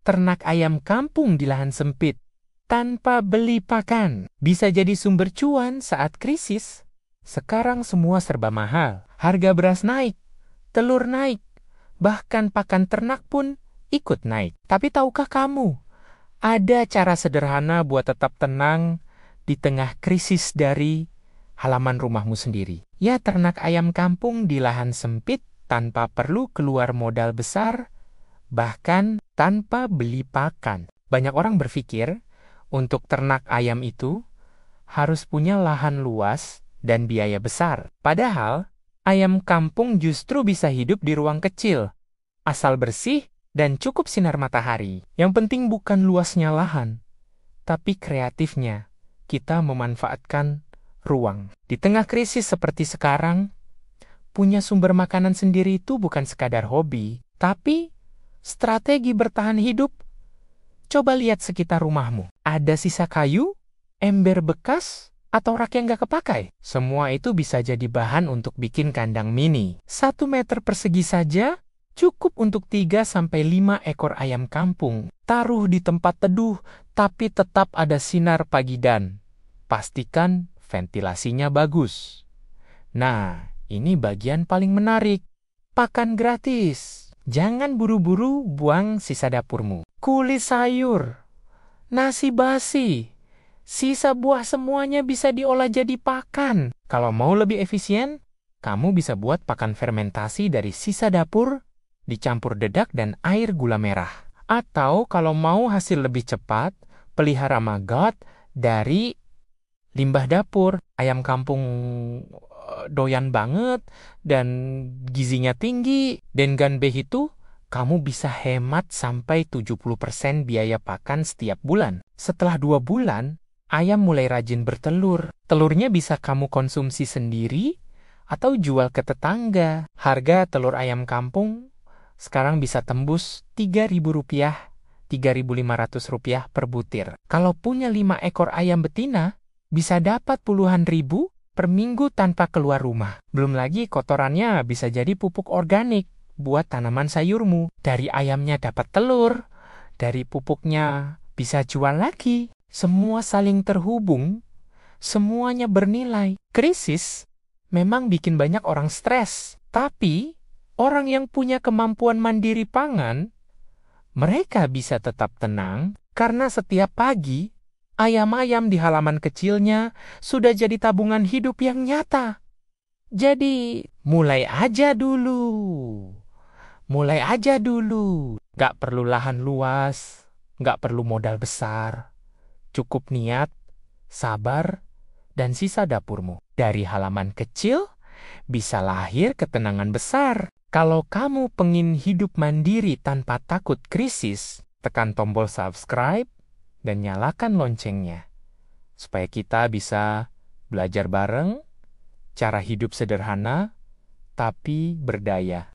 Ternak ayam kampung di lahan sempit, tanpa beli pakan, bisa jadi sumber cuan saat krisis. Sekarang semua serba mahal. Harga beras naik, telur naik, bahkan pakan ternak pun ikut naik. Tapi tahukah kamu, ada cara sederhana buat tetap tenang di tengah krisis dari halaman rumahmu sendiri. Ya, ternak ayam kampung di lahan sempit tanpa perlu keluar modal besar, bahkan tanpa beli pakan. Banyak orang berpikir untuk ternak ayam itu harus punya lahan luas dan biaya besar. Padahal, ayam kampung justru bisa hidup di ruang kecil, asal bersih dan cukup sinar matahari. Yang penting bukan luasnya lahan, tapi kreatifnya kita memanfaatkan ruang. Di tengah krisis seperti sekarang, punya sumber makanan sendiri itu bukan sekadar hobi, tapi strategi bertahan hidup. Coba lihat sekitar rumahmu. Ada sisa kayu, ember bekas, atau rak yang gak kepakai? Semua itu bisa jadi bahan untuk bikin kandang mini. 1 meter persegi saja cukup untuk 3-5 ekor ayam kampung. Taruh di tempat teduh, tapi tetap ada sinar pagi dan pastikan ventilasinya bagus. Nah, ini bagian paling menarik. Pakan gratis. Jangan buru-buru buang sisa dapurmu. Kulit sayur, nasi basi, sisa buah semuanya bisa diolah jadi pakan. Kalau mau lebih efisien, kamu bisa buat pakan fermentasi dari sisa dapur, dicampur dedak dan air gula merah. Atau kalau mau hasil lebih cepat, pelihara maggot dari limbah dapur. Ayam kampung doyan banget dan gizinya tinggi. Dengan begitu, kamu bisa hemat sampai 70% biaya pakan setiap bulan. Setelah 2 bulan, ayam mulai rajin bertelur. Telurnya bisa kamu konsumsi sendiri atau jual ke tetangga. Harga telur ayam kampung sekarang bisa tembus Rp3.000, Rp3.500 per butir. Kalau punya 5 ekor ayam betina, bisa dapat puluhan ribu per minggu tanpa keluar rumah. Belum lagi kotorannya bisa jadi pupuk organik buat tanaman sayurmu. Dari ayamnya dapat telur, dari pupuknya bisa jual lagi. Semua saling terhubung, semuanya bernilai. Krisis memang bikin banyak orang stres, tapi orang yang punya kemampuan mandiri pangan, mereka bisa tetap tenang karena setiap pagi ayam-ayam di halaman kecilnya sudah jadi tabungan hidup yang nyata. Jadi, mulai aja dulu. Gak perlu lahan luas, gak perlu modal besar. Cukup niat, sabar, dan sisa dapurmu. Dari halaman kecil, bisa lahir ketenangan besar. Kalau kamu pengen hidup mandiri tanpa takut krisis, tekan tombol subscribe dan nyalakan loncengnya, supaya kita bisa belajar bareng cara hidup sederhana tapi berdaya.